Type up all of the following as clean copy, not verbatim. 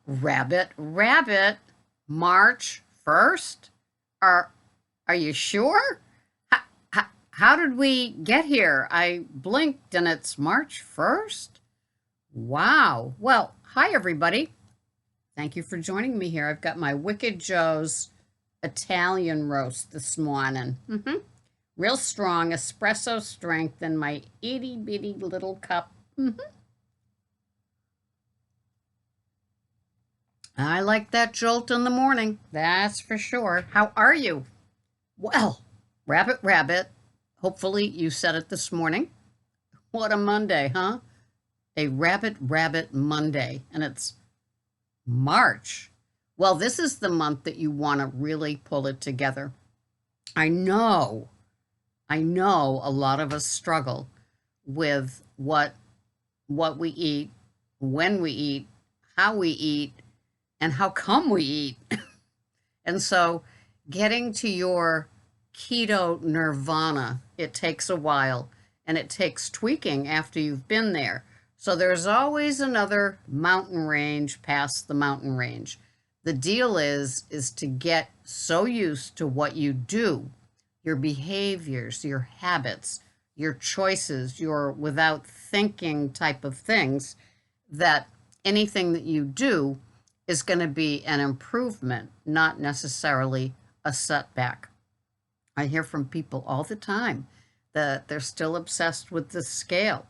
Rabbit, rabbit, March 1st? Are are you sure? How did we get here? I blinked and it's March 1st? Wow. Well, hi everybody. Thank you for joining me here. I've got my Wicked Joe's Italian roast this morning. Real strong, espresso strength in my itty bitty little cup. I like that jolt in the morning, that's for sure. How are you? Well, rabbit, rabbit. Hopefully you said it this morning. What a Monday, huh? A rabbit, rabbit Monday, and it's March. Well, this is the month that you want to really pull it together. I know, I know a lot of us struggle with what we eat, when we eat, how we eat, and how come we eat. And so getting to your keto nirvana, it takes a while and it takes tweaking after you've been there. So there's always another mountain range past the mountain range. The deal is to get so used to what you do, your behaviors, your habits, your choices, your without thinking type of things, that anything that you do is going to be an improvement, not necessarily a setback. I hear from people all the time that they're still obsessed with the scale,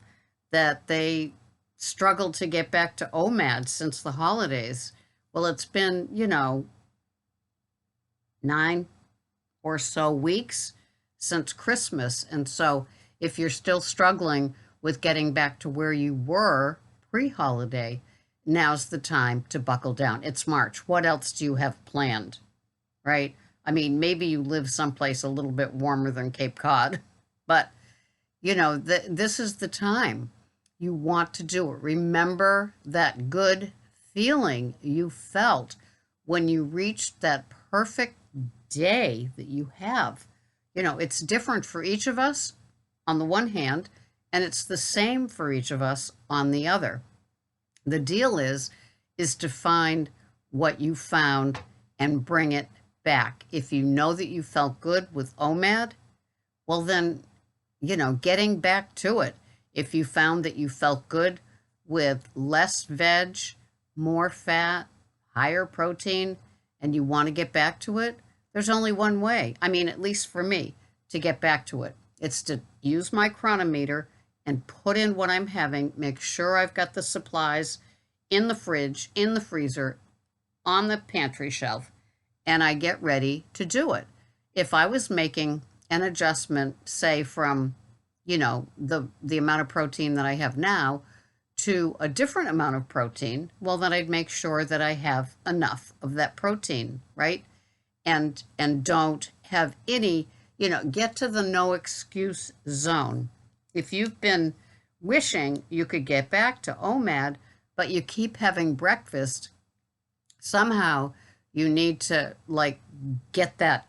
that they struggled to get back to OMAD since the holidays. Well, it's been, 9 or so weeks since Christmas. And so if you're still struggling with getting back to where you were pre-holiday, now's the time to buckle down. It's March. What else do you have planned, right? I mean, maybe you live someplace a little bit warmer than Cape Cod, but this is the time you want to do it. Remember that good feeling you felt when you reached that perfect day that you have. It's different for each of us on the one hand, and it's the same for each of us on the other. The deal is to find what you found and bring it back. If you know that you felt good with OMAD, well then, getting back to it. If you found that you felt good with less veg, more fat, higher protein, and you want to get back to it, there's only one way. I mean, at least for me, to get back to it. It's to use my chronometer and put in what I'm having, make sure I've got the supplies in the fridge, in the freezer, on the pantry shelf, and I get ready to do it. If I was making an adjustment, say from, the amount of protein that I have now to a different amount of protein, well, then I'd make sure that I have enough of that protein, right? And don't have any, get to the no excuse zone. If you've been wishing you could get back to OMAD, but you keep having breakfast, somehow you need to get that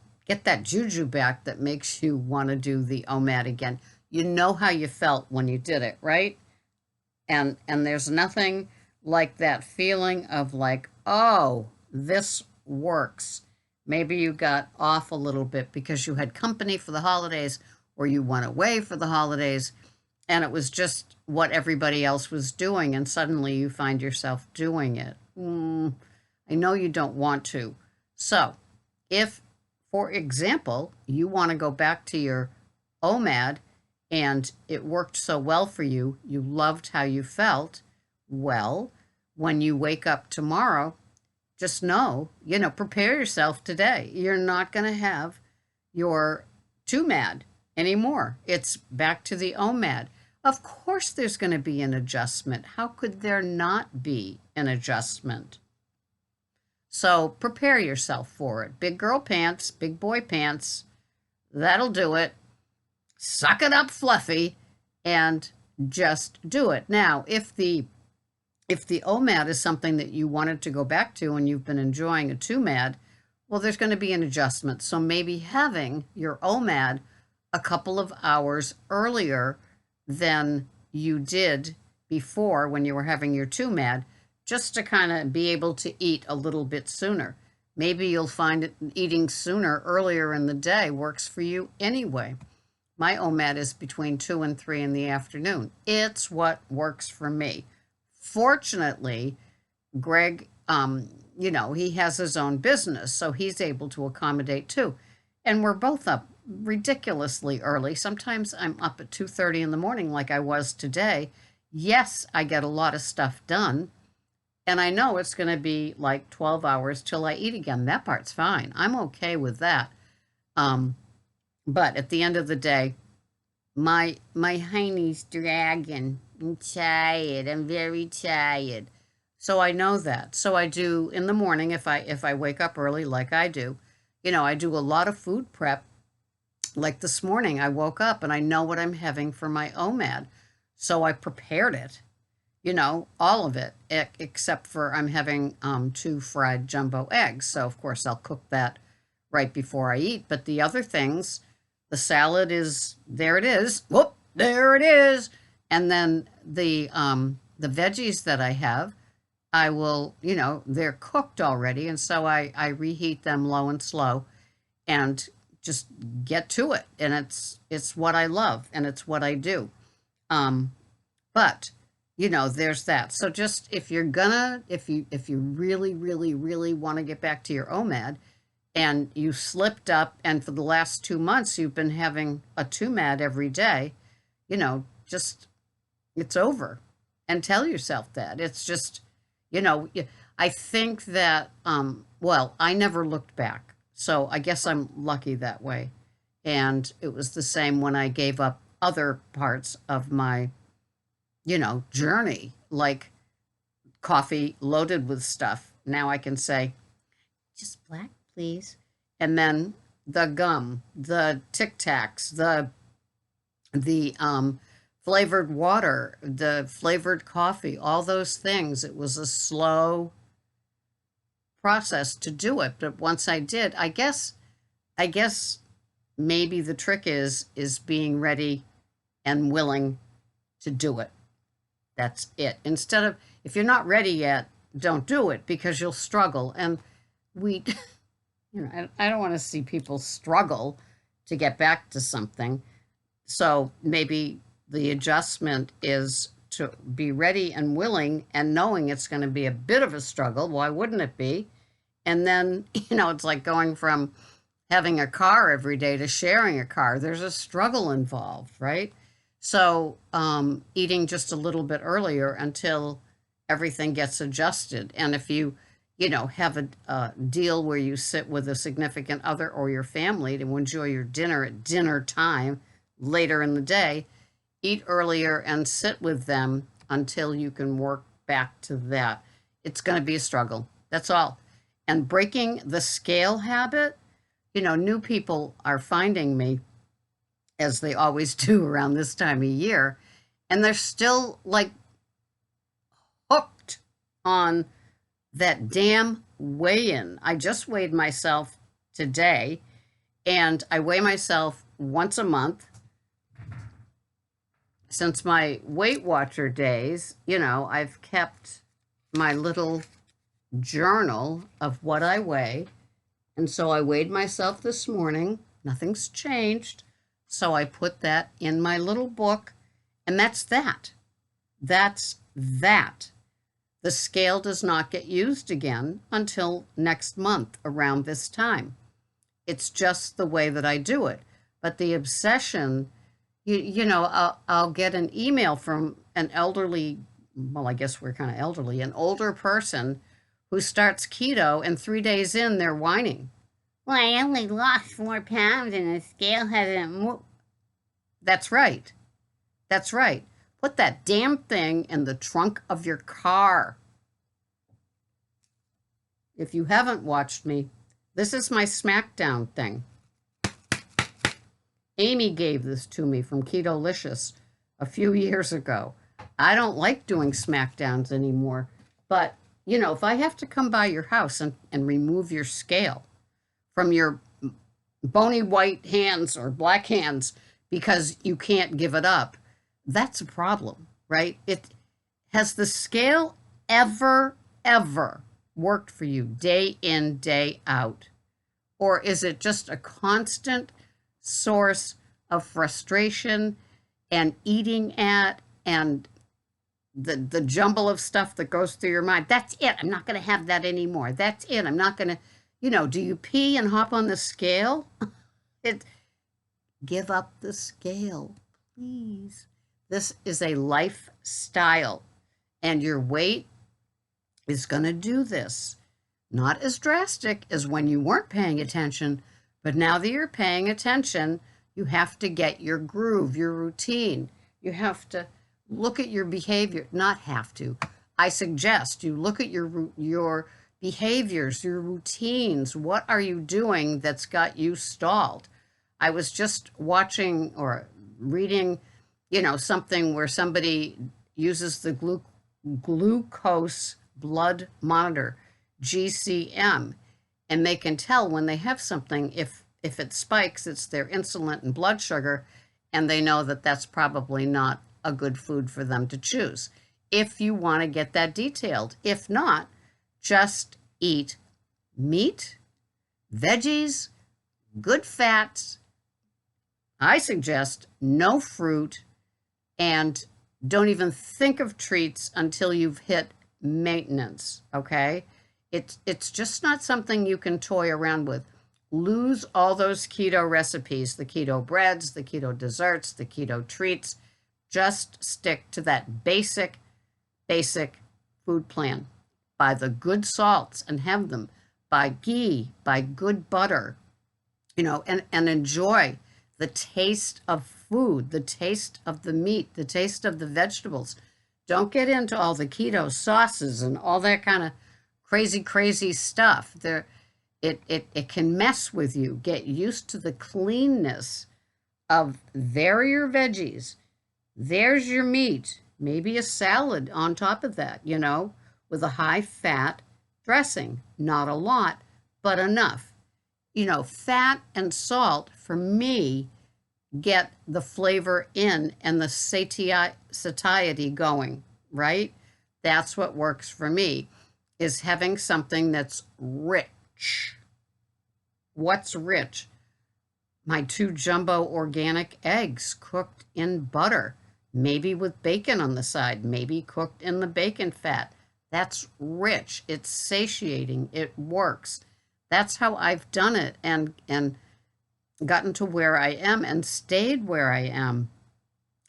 juju back that makes you want to do the OMAD again. You know how you felt when you did it, right? And there's nothing like that feeling of oh, this works. Maybe you got off a little bit because you had company for the holidays or you went away for the holidays and it was just what everybody else was doing and suddenly you find yourself doing it. I know you don't want to. So if, for example, you want to go back to your OMAD and it worked so well for you, you loved how you felt, well, when you wake up tomorrow, just know, prepare yourself today. You're not going to have your 2MAD anymore. It's back to the OMAD. Of course there's going to be an adjustment. How could there not be an adjustment? So prepare yourself for it. Big girl pants, big boy pants, that'll do it. Suck it up, Fluffy, and just do it. Now, if the OMAD is something that you wanted to go back to and you've been enjoying a 2MAD, well, there's going to be an adjustment. So maybe having your OMAD a couple of hours earlier than you did before when you were having your 2MAD just to kind of be able to eat a little bit sooner. Maybe you'll find it eating sooner earlier in the day works for you anyway. My OMAD is between 2 and 3 in the afternoon. It's what works for me. Fortunately, Greg, he has his own business, so he's able to accommodate too. And we're both up ridiculously early. Sometimes I'm up at 2:30 in the morning like I was today. Yes, I get a lot of stuff done, and I know it's going to be like 12 hours till I eat again. That part's fine. I'm okay with that. Um, but at the end of the day, my hiney's dragging. I'm tired. I'm very tired. So I know that. So I do in the morning if I wake up early like I do, I do a lot of food prep. Like this morning, I woke up and I know what I'm having for my OMAD. So I prepared it, all of it, except for I'm having 2 fried jumbo eggs. So, of course, I'll cook that right before I eat. But the other things, the salad is, there it is. Whoop, there it is. And then the veggies that I have, I will, they're cooked already. And so I reheat them low and slow and just get to it. And it's what I love and it's what I do. But there's that. So just if you really, really, really want to get back to your OMAD and you slipped up and for the last 2 months you've been having a 2MAD every day, just it's over. And tell yourself that. It's just, I think that well, I never looked back. So I guess I'm lucky that way. And it was the same when I gave up other parts of my, journey, like coffee loaded with stuff. Now I can say, just black, please. And then the gum, the Tic Tacs, the flavored water, the flavored coffee, all those things. It was a slow process to do it, but once I did, I guess maybe the trick is being ready and willing to do it. That's it. Instead of, if you're not ready yet, don't do it because you'll struggle. And we, I don't want to see people struggle to get back to something. So maybe the adjustment is to be ready and willing and knowing it's going to be a bit of a struggle. Why wouldn't it be? And then, it's like going from having a car every day to sharing a car. There's a struggle involved, right? So eating just a little bit earlier until everything gets adjusted. And if you, have a deal where you sit with a significant other or your family to enjoy your dinner at dinner time later in the day, eat earlier and sit with them until you can work back to that. It's going to be a struggle. That's all. And breaking the scale habit, new people are finding me, as they always do around this time of year, and they're still like hooked on that damn weigh-in. I just weighed myself today, and I weigh myself once a month. Since my Weight Watcher days, I've kept my little journal of what I weigh. And so I weighed myself this morning. Nothing's changed. So I put that in my little book. And that's that. That's that. The scale does not get used again until next month around this time. It's just the way that I do it. But the obsession, I'll get an email from an elderly, well, I guess we're kind of elderly, an older person who starts keto, and 3 days in, they're whining. Well, I only lost 4 pounds and the scale hasn't moved. That's right. That's right. Put that damn thing in the trunk of your car. If you haven't watched me, this is my SmackDown thing. Amy gave this to me from Ketolicious a few years ago. I don't like doing SmackDowns anymore, but if I have to come by your house and remove your scale from your bony white hands or black hands because you can't give it up, that's a problem, right? Has the scale ever ever worked for you day in, day out? Or is it just a constant source of frustration and eating at and the jumble of stuff that goes through your mind? That's it. I'm not going to have that anymore. That's it. I'm not going to, do you pee and hop on the scale? It Give up the scale, please. This is a lifestyle, and your weight is going to do this. Not as drastic as when you weren't paying attention, but now that you're paying attention, you have to get your groove, your routine. You have to look at your behavior. Not have to. I suggest you look at your behaviors, your routines. What are you doing that's got you stalled? I was just watching or reading, something where somebody uses the glucose blood monitor, GCM, and they can tell when they have something, if it spikes, it's their insulin and blood sugar, and they know that that's probably not a good food for them to choose. If you want to get that detailed. If not, just eat meat, veggies, good fats. I suggest no fruit, and don't even think of treats until you've hit maintenance, okay? It's just not something you can toy around with. Lose all those keto recipes, the keto breads, the keto desserts, the keto treats. Just stick to that basic food plan. Buy the good salts and have them. Buy ghee, buy good butter, and enjoy the taste of food, the taste of the meat, the taste of the vegetables. Don't get into all the keto sauces and all that kind of crazy stuff. It can mess with you. Get used to the cleanness of there are your veggies, there's your meat, maybe a salad on top of that, with a high fat dressing. Not a lot, but enough. Fat and salt, for me, get the flavor in and the satiety going, right? That's what works for me, is having something that's rich. What's rich? My 2 jumbo organic eggs cooked in butter, maybe with bacon on the side, maybe cooked in the bacon fat. That's rich. It's satiating. It works. That's how I've done it and gotten to where I am and stayed where I am.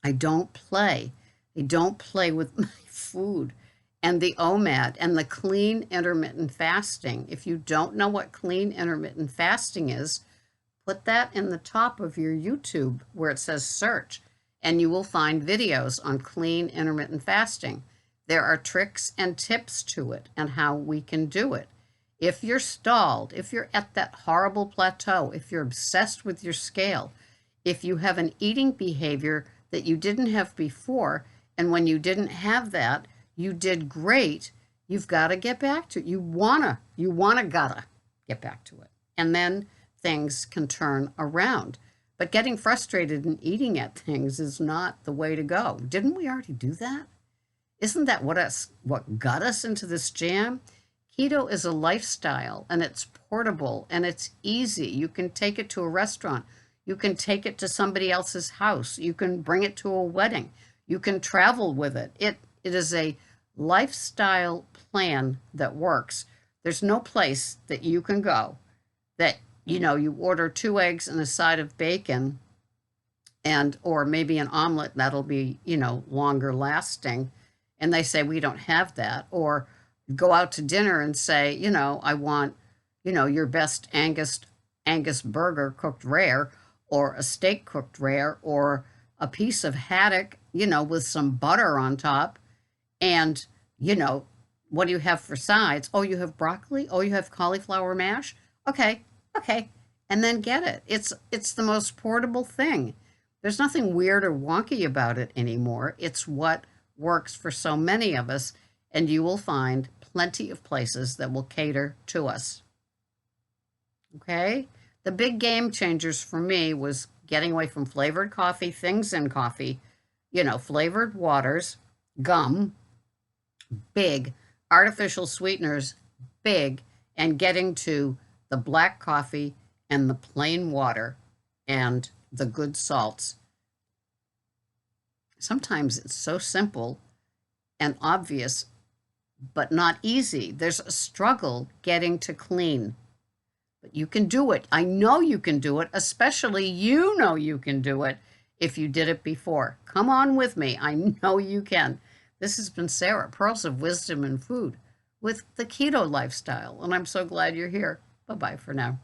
I don't play. I don't play with my food. And the OMAD and the clean intermittent fasting. If you don't know what clean intermittent fasting is, put that in the top of your YouTube where it says search, and you will find videos on clean intermittent fasting. There are tricks and tips to it and how we can do it. If you're stalled, if you're at that horrible plateau, if you're obsessed with your scale, if you have an eating behavior that you didn't have before, and when you didn't have that, you did great, you've got to get back to it. You gotta get back to it. And then things can turn around. But getting frustrated and eating at things is not the way to go. Didn't we already do that? Isn't that what got us into this jam? Keto is a lifestyle, and it's portable, and it's easy. You can take it to a restaurant. You can take it to somebody else's house. You can bring it to a wedding. You can travel with it. It is a lifestyle plan that works. There's no place that you can go that, you order 2 eggs and a side of bacon or maybe an omelet that'll be, longer lasting. And they say, we don't have that. Or go out to dinner and say, I want, your best Angus burger cooked rare, or a steak cooked rare, or a piece of haddock, with some butter on top. And, what do you have for sides? Oh, you have broccoli? Oh, you have cauliflower mash? Okay. And then get it. It's the most portable thing. There's nothing weird or wonky about it anymore. It's what works for so many of us, and you will find plenty of places that will cater to us. Okay? The big game changers for me was getting away from flavored coffee, things in coffee, flavored waters, gum, big, artificial sweeteners big and getting to the black coffee and the plain water and the good salts. Sometimes it's so simple and obvious, but not easy. There's a struggle getting to clean, but you can do it. I know you can do it, especially you know you can do it if you did it before. Come on with me. I know you can. This has been Sarah, Pearls of Wisdom and Food with the Keto Lifestyle, and I'm so glad you're here. Bye-bye for now.